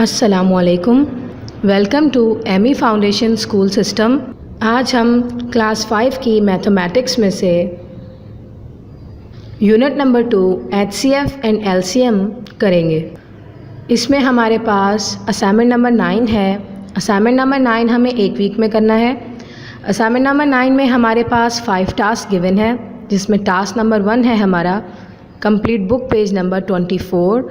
अस्सलामुअलैकुम। Welcome to Amy foundation school system. आज हम क्लास 5 की मैथमेटिक्स में से unit number 2 HCF and LCM करेंगे। इसमें हमारे पास असाइनमेंट नंबर 9 है। असाइनमेंट नंबर 9 हमें एक वीक में करना है। असाइनमेंट नंबर 9 में हमारे पास 5 टास्क गिवन है, जिसमें टास्क नंबर 1 है हमारा complete book page number 24,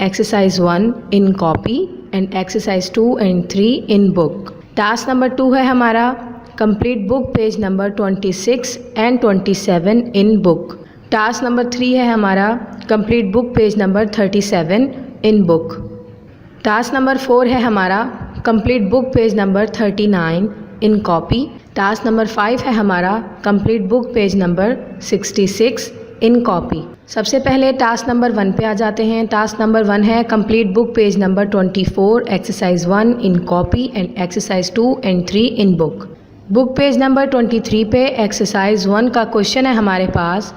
exercise 1 in copy and exercise 2 and 3 in book. Task number 2 है हमारा complete book page number 26 and 27 in book. Task number 3 है हमारा complete book page number 37 in book. Task number 4 है हमारा complete book page number 39 इन copy. Task number 5 है हमारा complete book page number 66 in copy. सबसे पहले टास्क नंबर 1 पे आ जाते हैं। टास्क नंबर 1 है complete book page number 24, exercise 1 in copy and exercise 2 and 3 in book. Book page number 23 पे exercise 1 का क्वेश्चन है हमारे पास,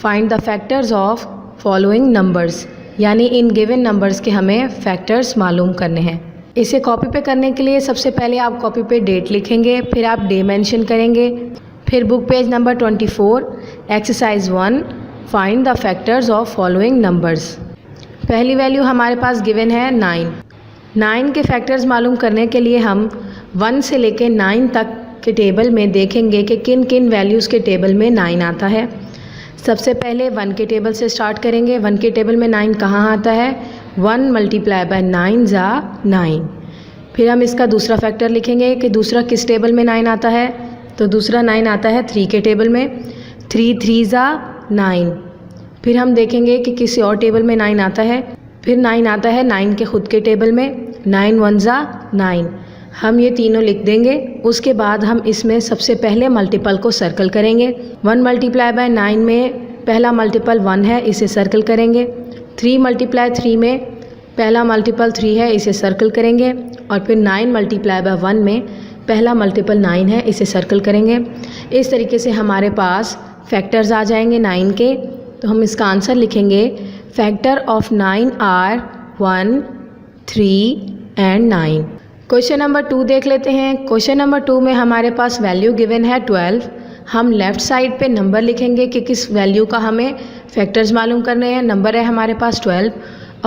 find the factors of following numbers, यानी इन गिवन नंबर्स के हमें फैक्टर्स मालूम करने हैं। इसे कॉपी पे करने के लिए सबसे पहले आप कॉपी पे डेट लिखेंगे, फिर आप डे मेंशन करेंगे, फिर book page number 24 exercise 1 find the factors of following numbers. पहली वैल्यू हमारे पास गिवन है 9। 9 के फैक्टर्स मालूम करने के लिए हम 1 से लेके 9 तक के टेबल में देखेंगे कि किन किन वैल्यूज़ के टेबल में 9 आता है। सबसे पहले 1 के टेबल से स्टार्ट करेंगे। 1 के टेबल में 9 कहाँ आता है? 1 मल्टीप्लाई बाय 9 ज़ा 9। फिर हम इसका दूसरा फैक्टर लिखेंगे कि दूसरा किस टेबल में 9 आता है, तो दूसरा 9 आता है 3 के टेबल में। 3 3 ज़ा 9। फिर हम देखेंगे कि किसी और टेबल में 9 आता है। फिर 9 आता है 9 के खुद के टेबल में। 9 1 ज़ा 9। हम ये तीनों लिख देंगे। उसके बाद हम इसमें सबसे पहले मल्टीपल को सर्कल करेंगे। 1 मल्टीप्लाई बाय 9 में पहला मल्टीपल 1 है, इसे सर्कल करेंगे। 3 मल्टीप्लाई 3 में पहला मल्टीपल 3 है, इसे सर्कल करेंगे। और फिर 9 मल्टीप्लाई बाय 1 में पहला मल्टीपल 9 है, इसे सर्कल करेंगे। इस तरीके से हमारे पास फैक्टर्स आ जाएंगे 9 के। तो हम इसका आंसर लिखेंगे, factor of 9 are 1 3 and 9। Question number 2 देख लेते हैं। क्वेश्चन नंबर 2 में हमारे पास वैल्यू गिवन है 12। हम लेफ़्ट साइड पे नंबर लिखेंगे कि किस वैल्यू का हमें फैक्टर्स मालूम करने हैं। नंबर है हमारे पास 12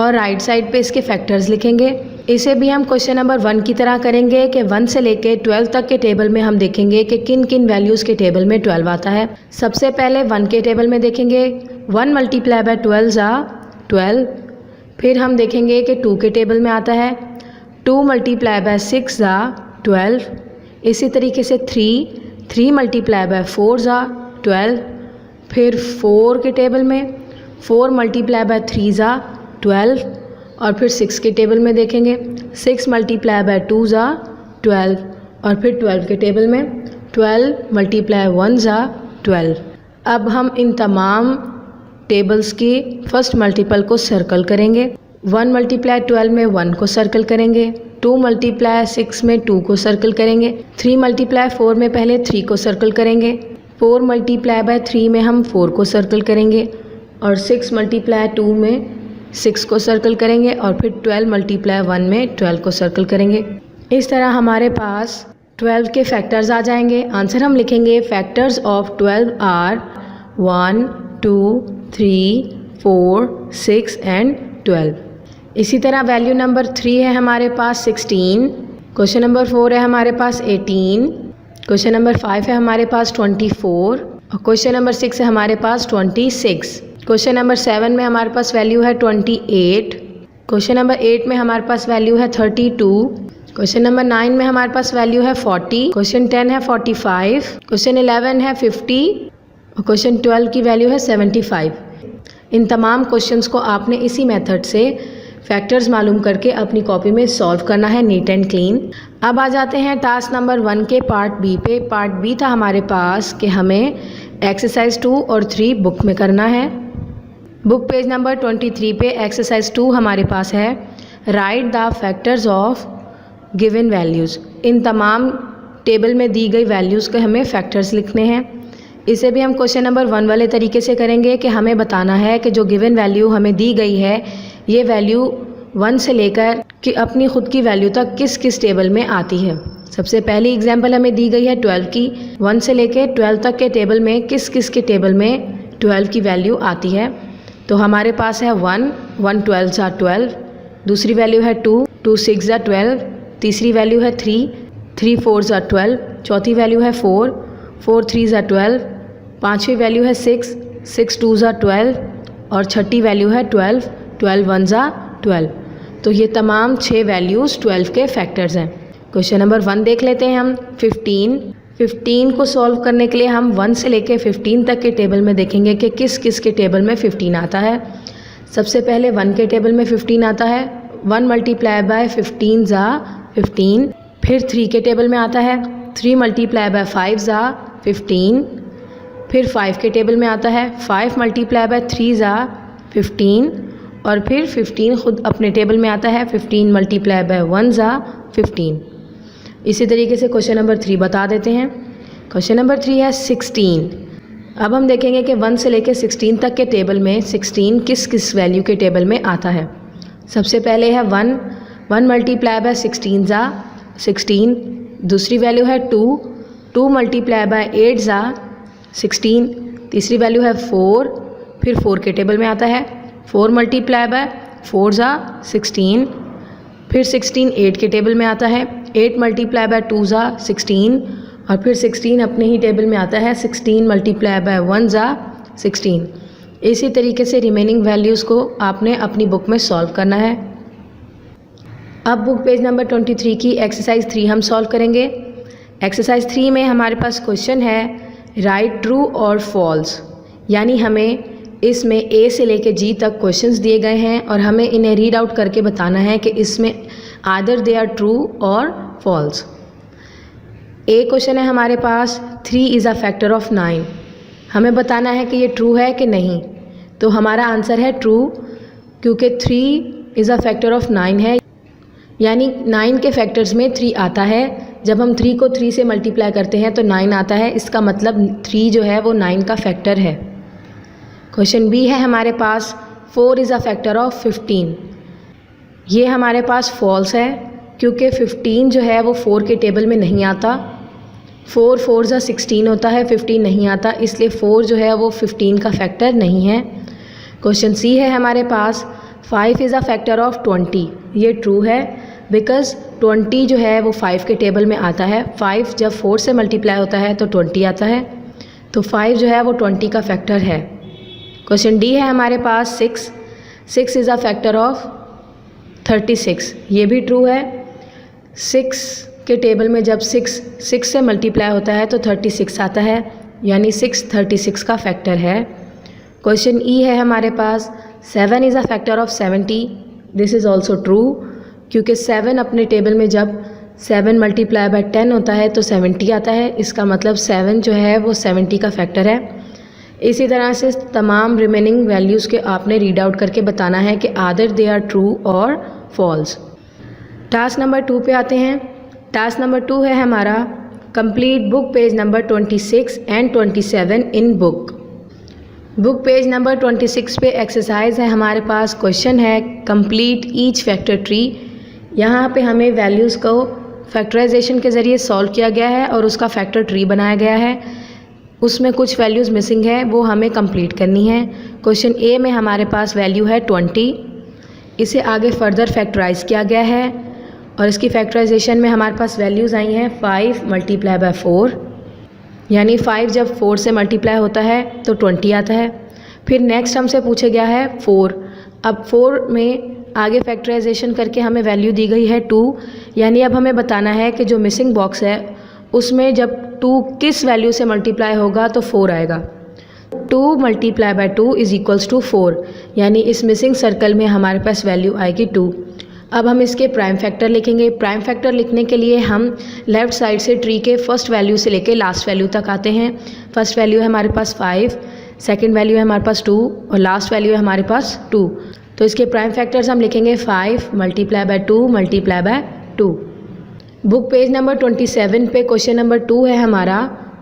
और राइट साइड पे इसके फैक्टर्स लिखेंगे। इसे भी हम क्वेश्चन नंबर 1 की तरह करेंगे कि 1 से लेके 12 तक के टेबल में हम देखेंगे कि किन किन वैल्यूज़ के टेबल में 12 आता है। सबसे पहले 1 के टेबल में देखेंगे। 1 मल्टीप्लाई बाय 12 ज़ा 12। फिर हम देखेंगे कि 2 के टेबल में आता है। 2 मल्टीप्लाई बाय 6 ज़ा 12। इसी तरीके से 3 मल्टीप्लाई बाय 4 ज़ा 12। फिर 4 के टेबल में 4 मल्टीप्लाई बाय 3 ज़ा 12। और फिर 6 के टेबल में देखेंगे। 6 मल्टीप्लाई बाय 2 ज़ा 12। और फिर 12 के टेबल में 12 मल्टीप्लाई 1 ज़ा 12। अब हम इन तमाम टेबल्स की फर्स्ट मल्टीपल को सर्कल करेंगे। 1 मल्टीप्लाई 12 में 1 को सर्कल करेंगे। 2 मल्टीप्लाई 6 में 2 को सर्कल करेंगे। 3 मल्टीप्लाई 4 में पहले 3 को सर्कल करेंगे। 4 मल्टीप्लाई बाय 3 में हम 4 को सर्कल करेंगे। और 6 मल्टीप्लाई 2 में 6 को सर्कल करेंगे। और फिर 12 मल्टीप्लाई 1 में 12 को सर्कल करेंगे। इस तरह हमारे पास 12 के फैक्टर्स आ जाएंगे। आंसर हम लिखेंगे, फैक्टर्स ऑफ 12 आर 1 2 3 4 6 एंड 12। इसी तरह वैल्यू नंबर 3 है हमारे पास 16। क्वेश्चन नंबर 4 है हमारे पास 18। क्वेश्चन नंबर 5 है हमारे पास 24 और क्वेश्चन नंबर 6 है हमारे पास 26। क्वेश्चन नंबर 7 में हमारे पास वैल्यू है 28। क्वेश्चन नंबर 8 में हमारे पास वैल्यू है 32। क्वेश्चन नंबर 9 में हमारे पास वैल्यू है 40। क्वेश्चन 10 है 45। क्वेश्चन 11 है 50 और क्वेश्चन 12 की वैल्यू है 75। इन तमाम क्वेश्चंस को आपने इसी मेथड से फैक्टर्स मालूम करके अपनी कॉपी में सॉल्व करना है नीट एंड क्लीन। अब आ जाते हैं टास्क नंबर 1 के पार्ट बी पे। पार्ट बी था हमारे पास कि हमें एक्सरसाइज 2 और 3 बुक में करना है। बुक पेज नंबर 23 पे एक्सरसाइज 2 हमारे पास है, write the factors of given values. इन तमाम टेबल में दी गई वैल्यूज़ के हमें फैक्टर्स लिखने हैं। इसे भी हम क्वेश्चन नंबर 1 वाले तरीके से करेंगे कि हमें बताना है कि जो गिवन वैल्यू हमें दी गई है, ये वैल्यू 1 से लेकर कि अपनी खुद की वैल्यू तक किस किस टेबल में आती है। सबसे पहली एग्जांपल हमें दी गई है 12 की। 1 से लेकर 12 तक के टेबल में किस किस के टेबल में 12 की वैल्यू आती है। तो हमारे पास है 1, 1 12 are 12, दूसरी वैल्यू है 2, 2 6 are 12, तीसरी वैल्यू है 3, 3 4 are 12, चौथी वैल्यू है 4, 4 3 are 12, पाँचवीं वैल्यू है 6, 6 2 are 12 और छठी वैल्यू है 12, 12 1 are 12। तो ये तमाम 6 वैल्यूज़ 12 के फैक्टर्स हैं। क्वेश्चन नंबर 1 देख लेते हैं हम। 15 को सॉल्व करने के लिए हम 1 से लेकर 15 तक के टेबल में देखेंगे कि किस किस के टेबल में 15 आता है। सबसे पहले 1 के टेबल में 15 आता है। 1 मल्टीप्लाई बाय 15 ज़ा 15। फिर 3 के टेबल में आता है। 3 मल्टीप्लाई बाय 5 ज़ा 15। फिर 5 के टेबल में आता है। 5 मल्टीप्लाई बाय 3 ज़ा 15। और फिर 15 खुद अपने टेबल में आता है। 15 मल्टीप्लाई बाय 1 ज़ा 15। इसी तरीके से क्वेश्चन नंबर 3 बता देते हैं। क्वेश्चन नंबर 3 है 16। अब हम देखेंगे कि 1 से लेकर 16 तक के टेबल में 16 किस किस वैल्यू के टेबल में आता है। सबसे पहले है 1 मल्टीप्लाई बाय 16 ज़ा 16। दूसरी वैल्यू है 2 मल्टीप्लाई बाय 8 ज़ा 16। तीसरी वैल्यू है 4, फिर 4 के टेबल में आता है। 4 मल्टीप्लाई बाय 4 ज़ा 16। फिर 16 8 के टेबल में आता है। 8 मल्टीप्लाई बाय 2 ज़ा 16। और फिर 16 अपने ही टेबल में आता है। 16 मल्टीप्लाई बाय 1 ज़ा 16। इसी तरीके से रिमेनिंग वैल्यूज़ को आपने अपनी बुक में सॉल्व करना है। अब बुक पेज नंबर 23 की एक्सरसाइज 3 हम सॉल्व करेंगे। एक्सरसाइज 3 में हमारे पास क्वेश्चन है राइट ट्रू और फॉल्स, यानी हमें इसमें ए से लेकर जी तक क्वेश्चंस दिए गए हैं और हमें इन्हें रीड आउट करके बताना है कि इसमें आदर दे आर ट्रू और फॉल्स। ए क्वेश्चन है हमारे पास 3 इज़ अ फैक्टर ऑफ 9। हमें बताना है कि ये ट्रू है कि नहीं। तो हमारा आंसर है ट्रू, क्योंकि 3 इज़ अ फैक्टर ऑफ 9 है, यानी 9 के फैक्टर्स में 3 आता है। जब हम 3 को 3 से मल्टीप्लाई करते हैं तो 9 आता है। इसका मतलब 3 जो है वो 9 का फैक्टर है। क्वेश्चन बी है हमारे पास 4 इज़ अ फैक्टर ऑफ 15। ये हमारे पास फॉल्स है, क्योंकि 15 जो है वो 4 के टेबल में नहीं आता। 4 4 ज़ा 16 होता है, 15 नहीं आता, इसलिए 4 जो है वो 15 का फैक्टर नहीं है। क्वेश्चन सी है हमारे पास 5 इज़ अ फैक्टर ऑफ 20। ये ट्रू है, बिकॉज़ 20 जो है वो 5 के टेबल में आता है। 5 जब 4 से मल्टीप्लाई होता है तो 20 आता है, तो 5 जो है वो 20 का फैक्टर है। क्वेश्चन डी है हमारे पास 6 इज़ अ फैक्टर ऑफ 36। ये भी ट्रू है। 6 के टेबल में जब 6 से मल्टीप्लाई होता है तो 36 आता है, यानी 6 36 का फैक्टर है। क्वेश्चन ई है हमारे पास 7 is a factor of 70। This is also true, क्योंकि 7 अपने टेबल में जब 7 मल्टीप्लाई बाय 10 होता है तो 70 आता है। इसका मतलब 7 जो है वो 70 का फैक्टर है। इसी तरह से तमाम रिमेनिंग वैल्यूज़ के आपने रीड आउट करके बताना है कि आदर दे आर ट्रू और फॉल्स। टास्क नंबर 2 पे आते हैं। टास्क नंबर 2 है हमारा complete book page number 26 and 27 in book. Book page number 26 पे एक्सरसाइज है हमारे पास। क्वेश्चन है कंप्लीट ईच फैक्टर ट्री। यहाँ पे हमें वैल्यूज़ को फैक्टराइजेशन के ज़रिए सॉल्व किया गया है और उसका फैक्टर ट्री बनाया गया है। उसमें कुछ वैल्यूज़ मिसिंग है, वो हमें कंप्लीट करनी है। क्वेश्चन ए में हमारे पास वैल्यू है 20। इसे आगे फर्दर फैक्टराइज किया गया है और इसकी फैक्टराइजेशन में हमारे पास वैल्यूज़ आई हैं 5 मल्टीप्लाई बाय 4, यानी 5 जब 4 से मल्टीप्लाई होता है तो 20 आता है। फिर नेक्स्ट हमसे पूछा गया है 4। अब 4 में आगे फैक्टराइजेशन करके हमें वैल्यू दी गई है 2, यानी अब हमें बताना है कि जो मिसिंग बॉक्स है उसमें जब 2 किस वैल्यू से मल्टीप्लाई होगा तो 4 आएगा। 2 multiply by 2 is equals to 4, यानी इस मिसिंग सर्कल में हमारे पास वैल्यू आएगी 2। अब हम इसके प्राइम फैक्टर लिखेंगे। प्राइम फैक्टर लिखने के लिए हम लेफ़्ट साइड से ट्री के फर्स्ट वैल्यू से लेके लास्ट वैल्यू तक आते हैं। फर्स्ट वैल्यू है हमारे पास 5, सेकंड वैल्यू है हमारे पास 2 और लास्ट वैल्यू है हमारे पास 2। तो इसके प्राइम फैक्टर्स हम लिखेंगे 5 multiply by 2 multiply by 2। Book page number 27 पे क्वेश्चन नंबर 2 है हमारा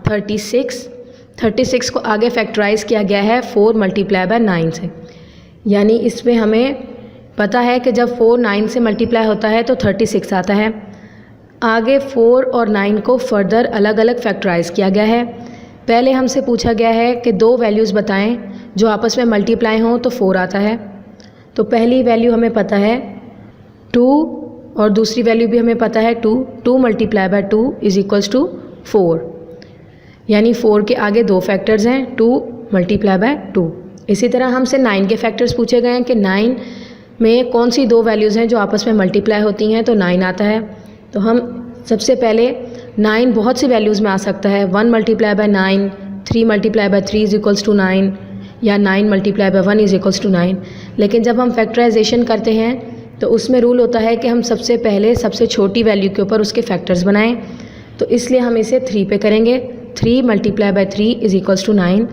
36 को आगे फैक्टराइज किया गया है 4 मल्टीप्लाई बाय 9 से, यानी इसमें हमें पता है कि जब 4 9 से मल्टीप्लाई होता है तो 36 आता है। आगे 4 और 9 को फर्दर अलग अलग फैक्टराइज किया गया है। पहले हमसे पूछा गया है कि दो वैल्यूज़ बताएं जो आपस में मल्टीप्लाई हों तो 4 आता है। तो पहली वैल्यू हमें पता है 2 और दूसरी वैल्यू भी हमें पता है 2। 2 multiply by 2 is equals to 4, यानी 4 के आगे दो फैक्टर्स हैं, 2 मल्टीप्लाई बाय 2। इसी तरह हमसे 9 के फैक्टर्स पूछे गए हैं कि 9 में कौन सी दो वैल्यूज़ हैं जो आपस में मल्टीप्लाई होती हैं, तो 9 आता है। तो हम सबसे पहले 9 बहुत सी वैल्यूज़ में आ सकता है, 1 multiply by 9, 3 multiply by 3 is equals to 9, या 9 multiply by 1 is equals to 9। लेकिन जब हम फैक्टराइजेशन करते हैं तो उसमें रूल होता है कि हम सबसे पहले सबसे छोटी वैल्यू के ऊपर उसके फैक्टर्स बनाएं। तो इसलिए हम इसे 3 पे करेंगे। 3 multiply by 3 is equals to 9।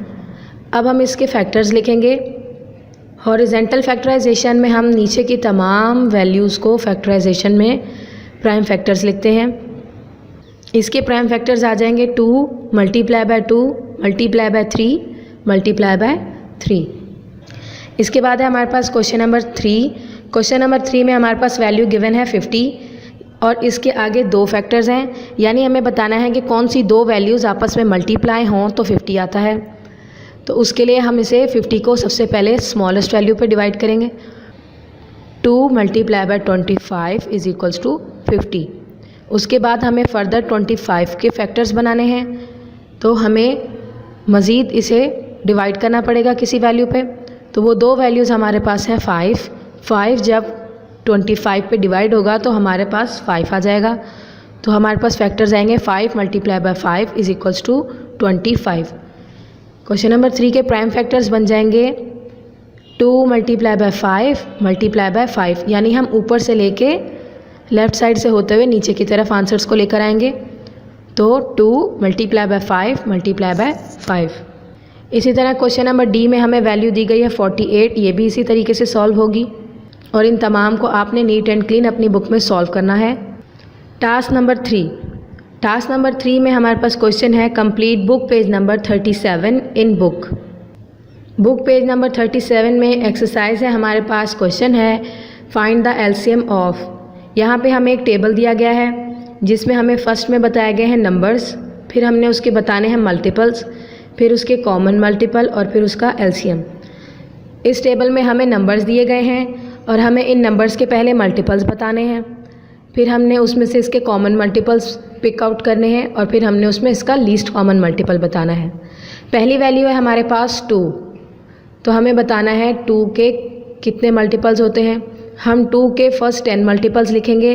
अब हम इसके फैक्टर्स लिखेंगे। हॉरिजेंटल फैक्टराइजेशन में हम नीचे की तमाम वैल्यूज़ को फैक्टराइजेशन में प्राइम फैक्टर्स लिखते हैं। इसके प्राइम फैक्टर्स आ जाएंगे 2 multiply by 2 multiply by 3 multiply by 3। इसके बाद है हमारे पास क्वेश्चन नंबर 3। क्वेश्चन नंबर 3 में हमारे पास वैल्यू गिवन है 50 और इसके आगे दो फैक्टर्स हैं, यानी हमें बताना है कि कौन सी दो वैल्यूज़ आपस में मल्टीप्लाई हों तो 50 आता है। तो उसके लिए हम इसे 50 को सबसे पहले स्मॉलेस्ट वैल्यू पे डिवाइड करेंगे। 2 multiply by 25 is equals to 50। उसके बाद हमें फर्दर 25 के फैक्टर्स बनाने हैं, तो हमें मज़ीद इसे डिवाइड करना पड़ेगा किसी वैल्यू पे। तो वो दो वैल्यूज़ हमारे पास हैं 5 जब 25 पे डिवाइड होगा तो हमारे पास 5 आ जाएगा। तो हमारे पास फैक्टर्स आएंगे 5 multiply by 5 is equals to 25। Question number 3 के प्राइम फैक्टर्स बन जाएंगे 2 मल्टीप्लाई बाय 5 मल्टीप्लाई बाय 5, यानी हम ऊपर से लेके लेफ़्ट साइड से होते हुए नीचे की तरफ आंसर्स को लेकर आएंगे। तो 2 मल्टीप्लाई बाय 5 मल्टीप्लाई बाय 5। इसी तरह क्वेश्चन नंबर डी में हमें वैल्यू दी गई है 48, ये भी इसी तरीके से सॉल्व होगी और इन तमाम को आपने नीट एंड क्लीन अपनी बुक में सॉल्व करना है। Task number 3। टास्क नंबर 3 में हमारे पास क्वेश्चन है कंप्लीट बुक पेज नंबर 37 इन बुक। बुक पेज नंबर 37 में एक्सरसाइज है, हमारे पास क्वेश्चन है फाइंड द एलसीएम ऑफ। यहाँ पे हमें एक टेबल दिया गया है जिसमें हमें फर्स्ट में बताए गए हैं नंबर्स, फिर हमने उसके बताने हैं मल्टीपल्स, फिर उसके कॉमन मल्टीपल और फिर उसका एलसीएम। इस टेबल में हमें नंबर्स दिए गए हैं और हमें इन नंबर्स के पहले मल्टीपल्स बताने हैं, फिर हमने उसमें से इसके कॉमन मल्टीपल्स पिक आउट करने हैं और फिर हमने उसमें इसका लीस्ट कॉमन मल्टीपल बताना है। पहली वैल्यू है हमारे पास 2, तो हमें बताना है 2 के कितने मल्टीपल्स होते हैं। हम 2 के फर्स्ट 10 मल्टीपल्स लिखेंगे।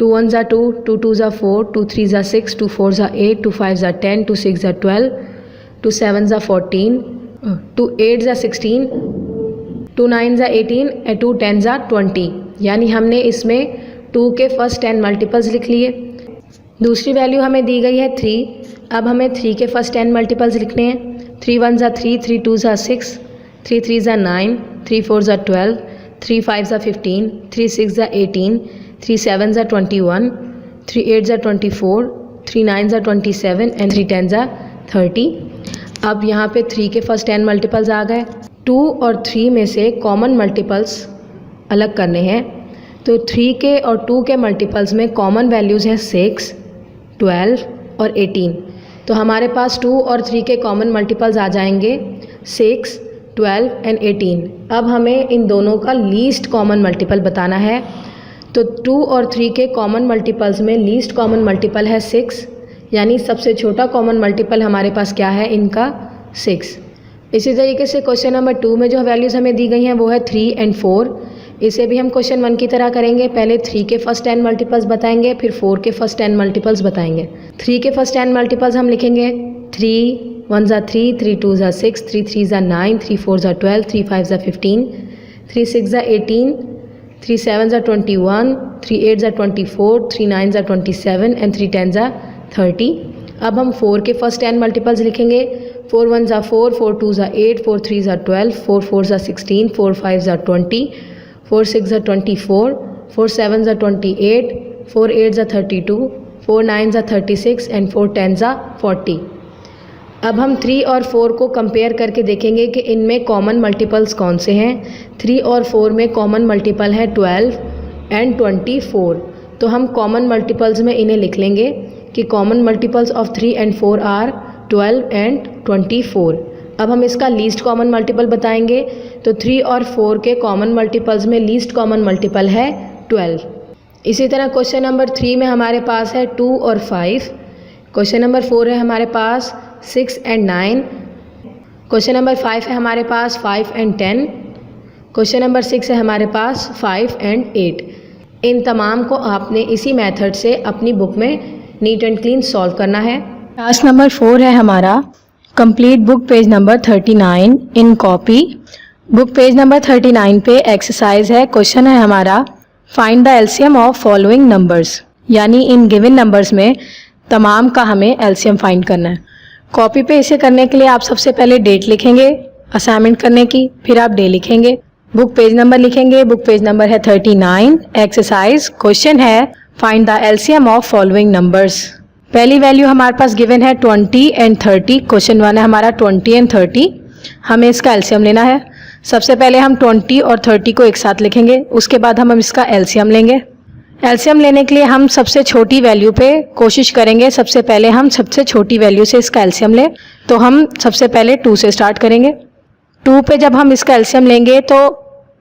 2 1 ज़ा 2, 2 2 ज़ा 4, 2 3 ज़ा 6, 2 4 ज़ा 8, 2 5 ज़ा 10, 2 6 ज़ा 12, 2 7 ज़ा 14, 2 8 ज़ा 16, 2 9 ज़ा 18 और 2 10 ज़ा 20, यानी हमने इसमें 2 के फर्स्ट 10 मल्टीपल्स लिख लिए। दूसरी वैल्यू हमें दी गई है 3। अब हमें 3 के फर्स्ट 10 मल्टीपल्स लिखने हैं। 3 1 ज़ा 3, 3 2 ज़ा 6, 3 3 ज़ा 9, 3 4 ज़ा 12, 3 5 ज़ा 15, 3 6 ज़ा 18, 3 7 ज़ा 21, 3 8 ज़ा 24, 3 9 ज़ा 27 एंड 3 10 ज़ा 30। अब यहाँ पे 3 के फर्स्ट 10 मल्टीपल्स आ गए। 2 और 3 में से कॉमन मल्टीपल्स अलग करने हैं, तो 3 के और 2 के मल्टीपल्स में कॉमन वैल्यूज़ हैं 6, 12 और 18। तो हमारे पास 2 और 3 के कॉमन मल्टीपल्स आ जाएंगे 6, 12 एंड 18। अब हमें इन दोनों का लीस्ट कॉमन मल्टीपल बताना है। तो 2 और 3 के कॉमन मल्टीपल्स में लीस्ट कॉमन मल्टीपल है 6, यानी सबसे छोटा कॉमन मल्टीपल हमारे पास क्या है इनका 6। इसी तरीके से क्वेश्चन नंबर 2 में जो वैल्यूज़ हमें दी गई हैं वो है 3 एंड 4। इसे भी हम क्वेश्चन 1 की तरह करेंगे, पहले 3 के फर्स्ट 10 मल्टीपल्स बताएंगे, फिर 4 के फर्स्ट 10 मल्टीपल्स बताएंगे। 3 के फर्स्ट 10 मल्टीपल्स हम लिखेंगे 3 1 ज़ा 3, 3 2 ज़ा 6, 3 3 ज़ा 9, 3 4 ज़ा 12, 3 5 ज़ा 15, 3 6 ज़ा 18, 3 7 ज़ा 21, 3 8 ज़ा 24, 3 9 ज़ा 27 एंड 3 10 ज़ा 30। अब हम 4 के फर्स्ट 10 मल्टीपल्स लिखेंगे। 4 1 ज़ा 4, 4 2 ज़ा 8, 4 3 ज़ा 12, 4 4 ज़ा 16, 4 5 ज़ा 20, 4 6 ज़ा 24, 4 7 ज़ा 28, 4 8 ज़ा 32, 4 9 ज़ा 36 एंड 4 10 ज़ा 40। अब हम 3 और 4 को कंपेयर करके देखेंगे कि इनमें कॉमन मल्टीपल्स कौन से हैं। 3 और 4 में कॉमन मल्टीपल है 12 एंड 24। तो हम कॉमन मल्टीपल्स में इन्हें लिख लेंगे कि common multiples of 3 and 4 are 12 and 24। अब हम इसका लीस्ट कॉमन मल्टीपल बताएंगे। तो 3 और 4 के कॉमन मल्टीपल्स में लीस्ट कॉमन मल्टीपल है 12। इसी तरह क्वेश्चन नंबर 3 में हमारे पास है 2 और 5। क्वेश्चन नंबर 4 है हमारे पास 6 एंड 9। क्वेश्चन नंबर 5 है हमारे पास 5 एंड 10। क्वेश्चन नंबर 6 है हमारे पास 5 एंड 8। इन तमाम को आपने इसी मेथड से अपनी बुक में नीट एंड क्लीन सॉल्व करना है। टास्क नंबर 4 है हमारा कंप्लीट बुक पेज नंबर 39 इन कॉपी। बुक पेज नंबर 39 पे एक्सरसाइज है। क्वेश्चन है हमारा find the LCM of following numbers, यानी इन गिवन नंबर्स में तमाम का हमें एलसीएम फाइंड करना है। कॉपी पे इसे करने के लिए आप सबसे पहले डेट लिखेंगे असाइनमेंट करने की, फिर आप डे लिखेंगे, बुक पेज नंबर लिखेंगे। बुक पेज नंबर है 39। एक्सरसाइज क्वेश्चन है find the LCM of following numbers. पहली वैल्यू हमारे पास गिवन है 20 एंड 30। क्वेश्चन 1 है हमारा 20 एंड 30। हमें इसका एलसीएम लेना है। सबसे पहले हम 20 और 30 को एक साथ लिखेंगे, उसके बाद हम इसका एलसीएम लेंगे। एलसीएम लेने के लिए हम सबसे छोटी वैल्यू पे कोशिश करेंगे। सबसे पहले हम सबसे छोटी वैल्यू से इसका एलसीएम लें, तो हम सबसे पहले 2 से स्टार्ट करेंगे। 2 पे जब हम इसका एलसीएम लेंगे तो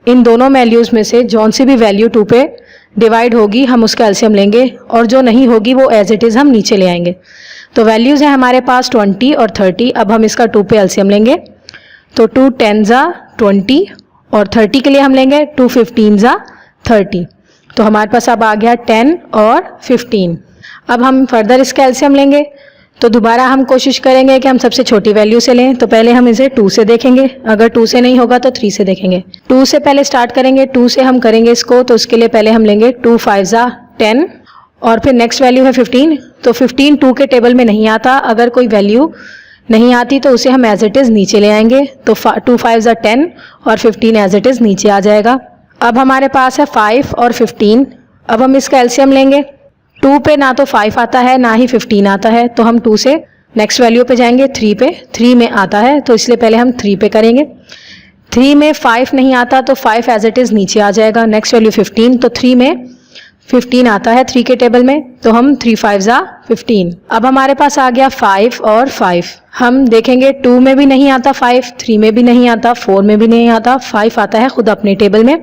इन दोनों वैल्यूज़ में से जौन सी भी वैल्यू 2 पे डिवाइड होगी हम उसका एलसीएम लेंगे, और जो नहीं होगी वो एज इट इज़ हम नीचे ले आएंगे। तो वैल्यूज़ हैं हमारे पास 20 और 30। अब हम इसका 2 पे एलसीएम लेंगे, तो 2 10 ज़ा 20 और 30 के लिए हम लेंगे 2 15 ज़ा 30। तो हमारे पास अब आ गया 10 और 15। अब हम फर्दर इसका एलसीएम लेंगे, तो दोबारा हम कोशिश करेंगे कि हम सबसे छोटी वैल्यू से लें। तो पहले हम इसे 2 से देखेंगे, अगर 2 से नहीं होगा तो 3 से देखेंगे। 2 से पहले स्टार्ट करेंगे, 2 से हम करेंगे इसको, तो उसके लिए पहले हम लेंगे 2 5 ज़ा 10 और फिर नेक्स्ट वैल्यू है 15। तो 15 2 के टेबल में नहीं आता, अगर कोई वैल्यू नहीं आती तो उसे हम एज इट इज़ नीचे ले आएंगे। तो 2 5 ज़ा 10 और 15 एज इट इज़ नीचे आ जाएगा। अब हमारे पास है 5 और 15। अब हम इसका एलसीएम लेंगे। 2 पे ना तो 5 आता है ना ही 15 आता है, तो हम 2 से नेक्स्ट वैल्यू पे जाएंगे 3 पे। 3 में आता है, तो इसलिए पहले हम 3 पे करेंगे। 3 में 5 नहीं आता तो 5 एज इट इज़ नीचे आ जाएगा। नेक्स्ट वैल्यू 15, तो 3 में 15 आता है 3 के टेबल में, तो हम 3 5 ज़ा 15। अब हमारे पास आ गया 5 और 5। हम देखेंगे 2 में भी नहीं आता 5, 3 में भी नहीं आता, 4 में भी नहीं आता, 5 आता है खुद अपने टेबल में।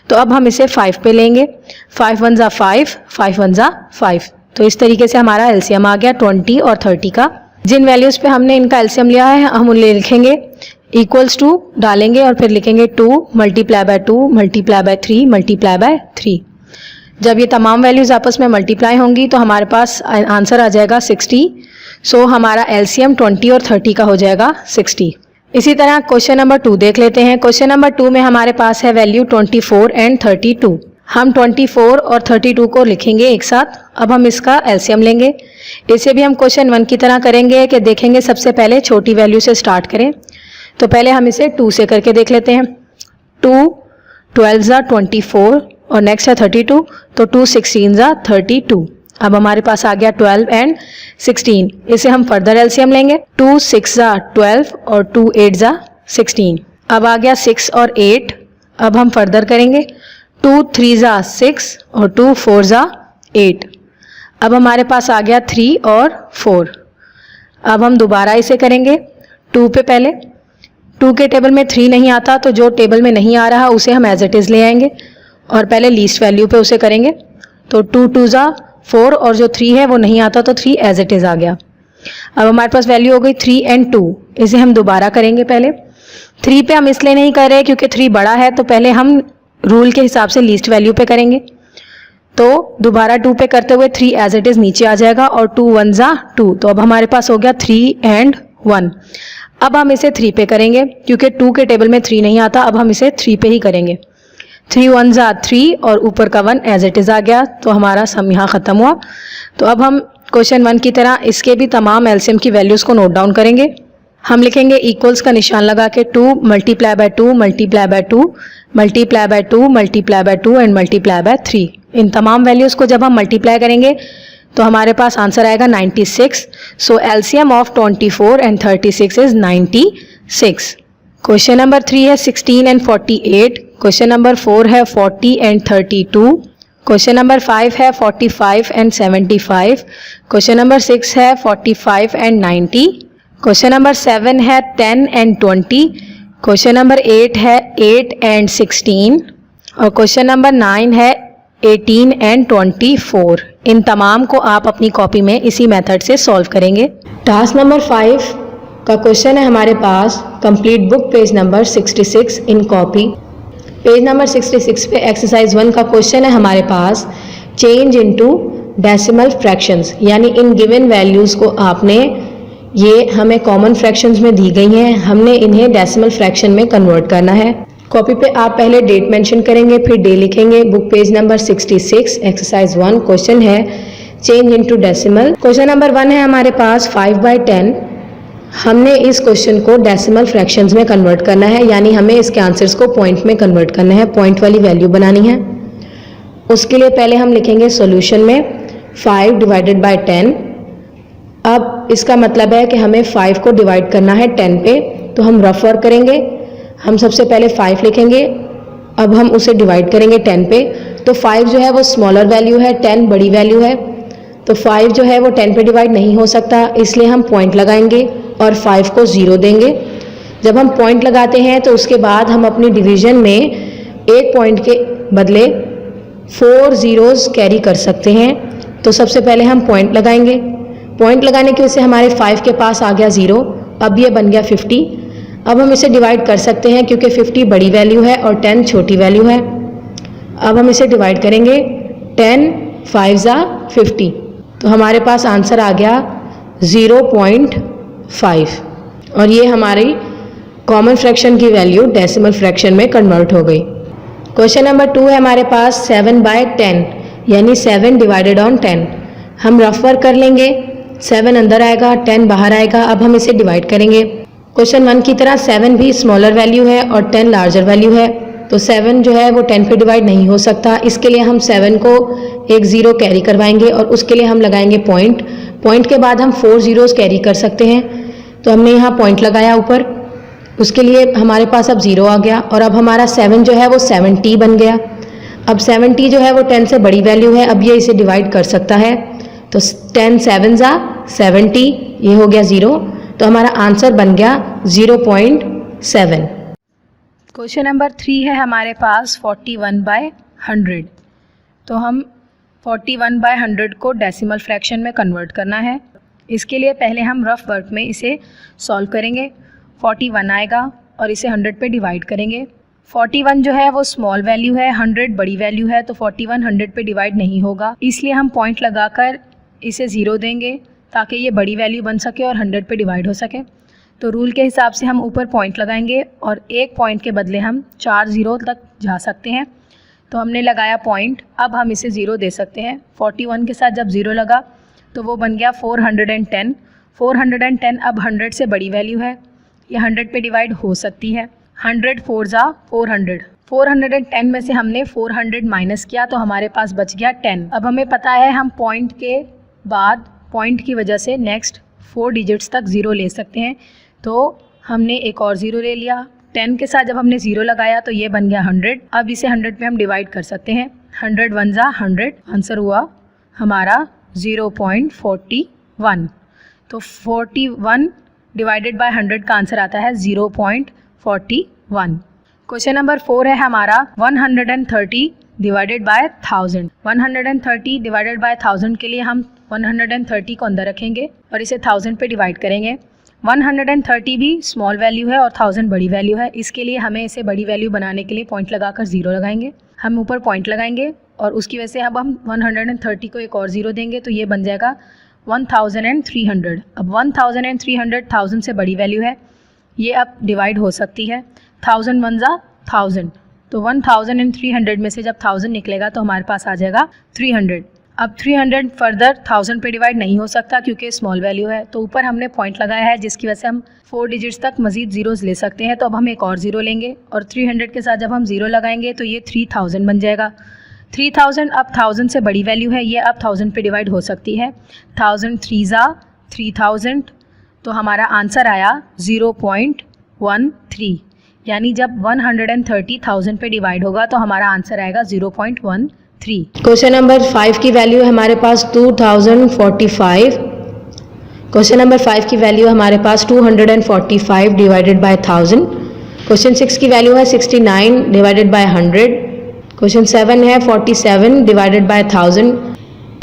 तो अब हम इसे 5 पे लेंगे। 5 1 ज़ा 5, 5 1 ज़ा 5। तो इस तरीके से हमारा एलसीएम आ गया 20 और 30 का। जिन वैल्यूज़ पे हमने इनका एलसीएम लिया है हम उन्हें लिखेंगे, इक्वल्स टू डालेंगे और फिर लिखेंगे 2 multiply by 2 multiply by 3 multiply by 3। जब ये तमाम वैल्यूज़ आपस में मल्टीप्लाई होंगी तो हमारे पास आंसर आ जाएगा 60। सो हमारा एलसीएम 20 और 30 का हो जाएगा 60। इसी तरह क्वेश्चन नंबर 2 देख लेते हैं। क्वेश्चन नंबर 2 में हमारे पास है वैल्यू 24 एंड 32। हम 24 और 32 को लिखेंगे एक साथ। अब हम इसका एलसीएम लेंगे। इसे भी हम क्वेश्चन 1 की तरह करेंगे कि देखेंगे सबसे पहले छोटी वैल्यू से स्टार्ट करें। तो पहले हम इसे 2 से करके देख लेते हैं। 2 12 ज़ा 24 और नेक्स्ट है 32, तो 2 16 ज़ा 32। अब हमारे पास आ गया 12 एंड 16। इसे हम फर्दर एलसीएम लेंगे। 2 6 ज़ा 12 और 2 8 ज़ा 16। अब आ गया 6 और 8। अब हम फर्दर करेंगे। 2 3 ज़ा 6 और 2 4 ज़ा 8। अब हमारे पास आ गया 3 और 4। अब हम दोबारा इसे करेंगे 2 पे पहले। 2 के टेबल में 3 नहीं आता, तो जो टेबल में नहीं आ रहा उसे हम एज इट इज़ ले आएंगे और पहले लीस्ट वैल्यू पे उसे करेंगे। तो 2 2 ज़ा 4 और जो 3 है वो नहीं आता, तो 3 एज इट इज़ आ गया। अब हमारे पास वैल्यू हो गई 3 एंड 2। इसे हम दोबारा करेंगे। पहले 3 पे हम इसलिए नहीं कर रहे क्योंकि 3 बड़ा है, तो पहले हम रूल के हिसाब से लीस्ट वैल्यू पे करेंगे। तो दोबारा 2 पे करते हुए 3 एज इट इज़ नीचे आ जाएगा और 2 1 ज़ा 2। तो अब हमारे पास हो गया 3 एंड 1। अब हम इसे 3 पे करेंगे क्योंकि 2 के टेबल में 3 नहीं आता। अब हम इसे 3 पे ही करेंगे। 3 1 ज़ा 3 और ऊपर का 1 एज इट इज़ आ गया, तो हमारा सम यहाँ ख़त्म हुआ। तो अब हम क्वेश्चन 1 की तरह इसके भी तमाम एलसीएम की वैल्यूज़ को नोट डाउन करेंगे। हम लिखेंगे इक्वल्स का निशान लगा के 2 multiply by 2 multiply by 2 multiply by 2 multiply by 2 and multiply by 3। इन तमाम वैल्यूज़ को जब हम मल्टीप्लाई करेंगे तो हमारे पास आंसर आएगा 96। So LCM of 24 and 36 is 96। Question number 3 है 16 एंड 48। क्वेश्चन नंबर 4 है 40 एंड 32। क्वेश्चन नंबर 5 है 45 एंड 75। क्वेश्चन नंबर 6 है 45 एंड 90। क्वेश्चन नंबर 7 है 10 एंड 20। क्वेश्चन नंबर 8 है 8 एंड 16 और क्वेश्चन नंबर 9 है 18 एंड 24। इन तमाम को आप अपनी कॉपी में इसी मेथड से सॉल्व करेंगे। टास्क नंबर 5 का क्वेश्चन है हमारे पास, complete book page number 66 in copy. Page number 66 पे एक्सरसाइज 1 का क्वेश्चन है हमारे पास, चेंज इनटू डेसिमल फ्रैक्शंस, यानी इन गिवन वैल्यूज़ को आपने, ये हमें कॉमन फ्रैक्शंस में दी गई हैं, हमने इन्हें डेसिमल फ्रैक्शन में कन्वर्ट करना है। कॉपी पे आप पहले डेट मेंशन करेंगे, फिर डे लिखेंगे। Book page number 66 exercise 1 question है change into decimal. Question number 1 है हमारे पास 5/10। हमने इस क्वेश्चन को डेसिमल फ्रैक्शंस में कन्वर्ट करना है, यानी हमें इसके आंसर्स को पॉइंट में कन्वर्ट करना है, पॉइंट वाली वैल्यू बनानी है। उसके लिए पहले हम लिखेंगे सॉल्यूशन में 5 डिवाइडेड बाय 10। अब इसका मतलब है कि हमें 5 को डिवाइड करना है 10 पे, तो हम रफ वर्क करेंगे। हम सबसे पहले 5 लिखेंगे, अब हम उसे डिवाइड करेंगे 10 पे। तो 5 जो है वो स्मॉलर वैल्यू है, 10 बड़ी वैल्यू है, तो 5 जो है वो 10 पे डिवाइड नहीं हो सकता, इसलिए हम पॉइंट लगाएंगे और 5 को 0 देंगे। जब हम पॉइंट लगाते हैं तो उसके बाद हम अपनी डिवीजन में एक पॉइंट के बदले 4 ज़ीरोज़ कैरी कर सकते हैं। तो सबसे पहले हम पॉइंट लगाएंगे। पॉइंट लगाने की वजह से हमारे 5 के पास आ गया 0, अब ये बन गया 50। अब हम इसे डिवाइड कर सकते हैं क्योंकि 50 बड़ी वैल्यू है और 10 छोटी वैल्यू है। अब हम इसे डिवाइड करेंगे, 10 5 ज़ा 50, तो हमारे पास आंसर आ गया 0.5 और ये हमारी कॉमन फ्रैक्शन की वैल्यू डेसिमल फ्रैक्शन में कन्वर्ट हो गई। क्वेश्चन नंबर 2 है हमारे पास 7/10, यानी 7 डिवाइडेड ऑन 10। हम रफ वर्क कर लेंगे, 7 अंदर आएगा, 10 बाहर आएगा। अब हम इसे डिवाइड करेंगे। क्वेश्चन 1 की तरह 7 भी स्मॉलर वैल्यू है और 10 लार्जर वैल्यू है, तो 7 जो है वो 10 पे डिवाइड नहीं हो सकता। इसके लिए हम 7 को एक 0 कैरी करवाएंगे और उसके लिए हम लगाएंगे पॉइंट। पॉइंट के बाद हम 4 ज़ीरोज़ कैरी कर सकते हैं, तो हमने यहाँ पॉइंट लगाया ऊपर, उसके लिए हमारे पास अब 0 आ गया और अब हमारा 7 जो है वो 70 बन गया। अब 70 जो है वो 10 से बड़ी वैल्यू है, अब ये इसे डिवाइड कर सकता है, तो 10 7 ज़ा 70, ये हो गया 0, तो हमारा आंसर बन गया 0.7। क्वेश्चन नंबर 3 है हमारे पास 41/100। तो हम 41/100 को डेसिमल फ्रैक्शन में कन्वर्ट करना है। इसके लिए पहले हम रफ वर्क में इसे सॉल्व करेंगे। 41 आएगा और इसे 100 पे डिवाइड करेंगे। 41 जो है वो स्मॉल वैल्यू है, 100 बड़ी वैल्यू है, तो 41 100 पे डिवाइड नहीं होगा, इसलिए हम पॉइंट लगाकर इसे 0 देंगे ताकि ये बड़ी वैल्यू बन सके और 100 पे डिवाइड हो सके। तो रूल के हिसाब से हम ऊपर पॉइंट लगाएंगे और एक पॉइंट के बदले हम 4 ज़ीरो तक जा सकते हैं। तो हमने लगाया पॉइंट, अब हम इसे 0 दे सकते हैं। 41 के साथ जब 0 लगा तो वो बन गया 410। 410 अब 100 से बड़ी वैल्यू है, ये 100 पे डिवाइड हो सकती है। 100 4 ज़ा 400। 410 में से हमने 400 माइनस किया तो हमारे पास बच गया 10। अब हमें पता है हम पॉइंट के बाद पॉइंट की वजह से नेक्स्ट 4 डिजिट्स तक 0 ले सकते हैं, तो हमने एक और 0 ले लिया। 10 के साथ जब हमने 0 लगाया तो ये बन गया 100। अब इसे 100 पे हम डिवाइड कर सकते हैं। 100 1 ज़ा 100, आंसर हुआ हमारा 0.41। तो 41 डिवाइडेड बाय 100 का आंसर आता है 0.41। क्वेश्चन नंबर 4 है हमारा 130 डिवाइडेड बाय 1000। 130 डिवाइडेड बाय 1000 के लिए हम 130 को अंदर रखेंगे और इसे 1000 पे डिवाइड करेंगे। 130 भी स्मॉल वैल्यू है और 1000 बड़ी वैल्यू है, इसके लिए हमें इसे बड़ी वैल्यू बनाने के लिए पॉइंट लगाकर 0 लगाएंगे। हम ऊपर पॉइंट लगाएंगे और उसकी वजह से अब हम 130 को एक और 0 देंगे, तो ये बन जाएगा 1300। अब 1300 1000 से बड़ी वैल्यू है, ये अब डिवाइड हो सकती है। 1000 1 ज़ा 1000, तो 1300 में से जब 1000 निकलेगा तो हमारे पास आ जाएगा 300। अब 300 फर्दर 1000 पे डिवाइड नहीं हो सकता क्योंकि स्मॉल वैल्यू है, तो ऊपर हमने पॉइंट लगाया है जिसकी वजह से हम 4 डिजिट्स तक मजीद ज़ीरोज़ ले सकते हैं। तो अब हम एक और 0 लेंगे और 300 के साथ जब हम 0 लगाएंगे तो ये 3000 बन जाएगा। 3000 अब 1000 से बड़ी वैल्यू है, ये अब 1000 पे डिवाइड हो सकती है। 1000 3 3000, तो हमारा आंसर आया 0.13, यानी जब 130,000 पे डिवाइड होगा तो हमारा आंसर आएगा 0.13। क्वेश्चन नंबर 5 की वैल्यू है हमारे पास 2045। क्वेश्चन नंबर 5 की वैल्यू हमारे पास 245 डिवाइडेड बाय 1000। क्वेश्चन 6 की वैल्यू है 69 डिवाइडेड बाय 100। क्वेश्चन 7 है 47 डिवाइडेड बाय 1000।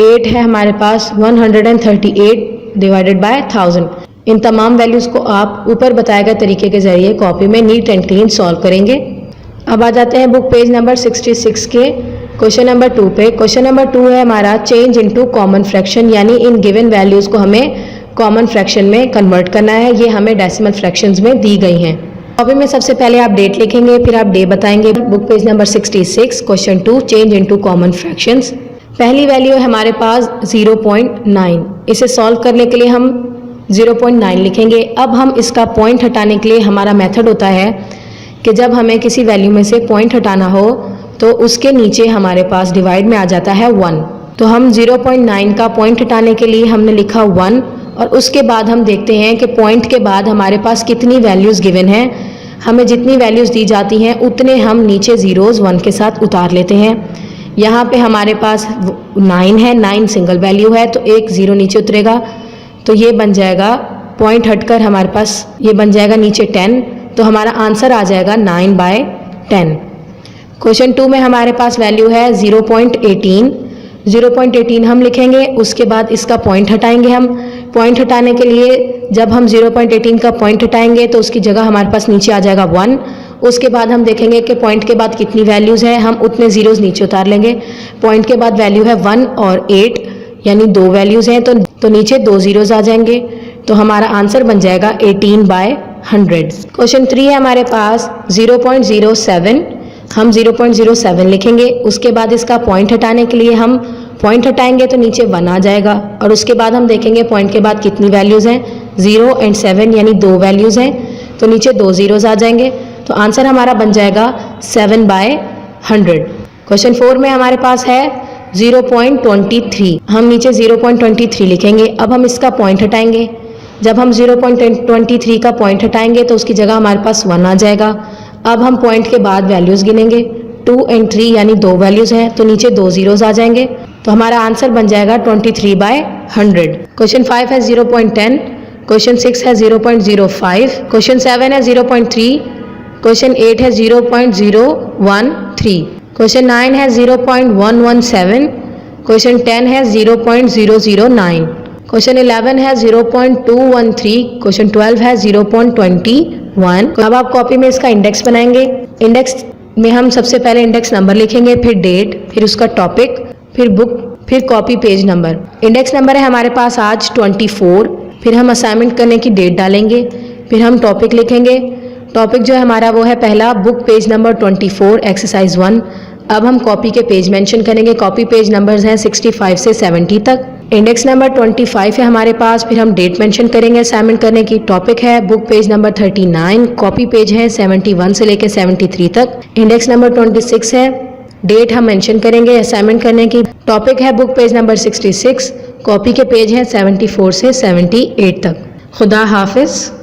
8 है हमारे पास 138 डिवाइडेड बाय 1000। इन तमाम वैल्यूज़ को आप ऊपर बताए गए तरीके के ज़रिए कॉपी में नीट एंड क्लीन सॉल्व करेंगे। अब आ जाते हैं बुक पेज नंबर 66 के क्वेश्चन नंबर 2 पे। क्वेश्चन नंबर 2 है हमारा चेंज इनटू कॉमन फ्रैक्शन, यानी इन गिवन वैल्यूज़ को हमें कॉमन फ्रैक्शन में कन्वर्ट करना है। ये हमें डेसिमल फ्रैक्शंस में दी गई हैं। कॉपी में सबसे पहले आप डेट लिखेंगे, फिर आप डे बताएंगे। Book page number 66 question 2 change into common fractions. पहली वैल्यू है हमारे पास 0.9। इसे सॉल्व करने के लिए हम 0.9 लिखेंगे। अब हम इसका पॉइंट हटाने के लिए हमारा मेथड होता है कि जब हमें किसी वैल्यू में से पॉइंट हटाना हो तो उसके नीचे हमारे पास डिवाइड में आ जाता है 1। तो हम 0.9 का पॉइंट हटाने के लिए हमने लिखा 1, और उसके बाद हम देखते हैं कि पॉइंट के बाद हमारे पास कितनी वैल्यूज़ गिवन हैं। हमें जितनी वैल्यूज़ दी जाती हैं उतने हम नीचे ज़ीरोज़ 1 के साथ उतार लेते हैं। यहाँ पे हमारे पास 9 है, 9 सिंगल वैल्यू है, तो एक ज़ीरो नीचे उतरेगा, तो ये बन जाएगा पॉइंट हटकर हमारे पास ये बन जाएगा नीचे 10, तो हमारा आंसर आ जाएगा 9/10। क्वेश्चन 2 में हमारे पास वैल्यू है 0.18। 0.18 हम लिखेंगे, उसके बाद इसका पॉइंट हटाएंगे। हम पॉइंट हटाने के लिए जब हम 0.18 का पॉइंट हटाएंगे तो उसकी जगह हमारे पास नीचे आ जाएगा 1। उसके बाद हम देखेंगे कि पॉइंट के बाद कितनी वैल्यूज़ हैं, हम उतने ज़ीरोज़ नीचे उतार लेंगे। पॉइंट के बाद वैल्यू है 1 और 8, यानी 2 वैल्यूज़ हैं, तो नीचे 2 ज़ीरोज़ आ जाएंगे, तो हमारा आंसर बन जाएगा 18/100। क्वेश्चन 3 है हमारे पास 0.07। हम 0.07 लिखेंगे, उसके बाद इसका पॉइंट हटाने के लिए हम पॉइंट हटाएंगे तो नीचे 1 आ जाएगा, और उसके बाद हम देखेंगे पॉइंट के बाद कितनी वैल्यूज़ हैं, 0 और 7, यानी 2 वैल्यूज़ हैं, तो नीचे 2 ज़ीरोज़ आ जाएंगे, तो आंसर हमारा बन जाएगा 7/100। क्वेश्चन 4 में हमारे पास है 0.23। हम नीचे 0.23 लिखेंगे। अब हम इसका पॉइंट हटाएंगे। जब हम 0.23 का पॉइंट हटाएंगे तो उसकी जगह हमारे पास 1 आ जाएगा। अब हम पॉइंट के बाद वैल्यूज़ गिनेंगे, 2 और 3, यानी 2 वैल्यूज़ हैं, तो नीचे 2 ज़ीरोज़ आ जाएंगे, तो हमारा आंसर बन जाएगा 23/100। क्वेश्चन 5 है 0.10। क्वेश्चन 6 है 0.05। क्वेश्चन 7 है 0.3। क्वेश्चन 8 है 0.013। क्वेश्चन 9 है 0.117। क्वेश्चन 10 है 0.009। क्वेश्चन 11 है 0.213। क्वेश्चन 12 है 0.21। अब आप कॉपी में इसका इंडेक्स बनाएंगे। इंडेक्स में हम सबसे पहले इंडेक्स नंबर लिखेंगे, फिर डेट, फिर उसका टॉपिक, फिर बुक, फिर copy page number. Index number है हमारे पास आज 24। फिर हम असाइनमेंट करने की डेट डालेंगे, फिर हम टॉपिक लिखेंगे। टॉपिक जो है हमारा वो है पहला बुक पेज नंबर 24 एक्सरसाइज 1। अब हम कॉपी के पेज मेंशन करेंगे। कॉपी पेज नंबर्स हैं 65 से 70 तक। इंडेक्स नंबर 25 है हमारे पास, फिर हम डेट मेंशन करेंगे असाइनमेंट करने की। टॉपिक है book page number 39। Copy page है 71 से लेकर 73 तक। इंडेक्स नंबर 26 है, डेट हम मेंशन करेंगे असाइनमेंट करने की। टॉपिक है बुक पेज नंबर 66। कॉपी के पेज हैं 74 से 78 तक। खुदा हाफिज़।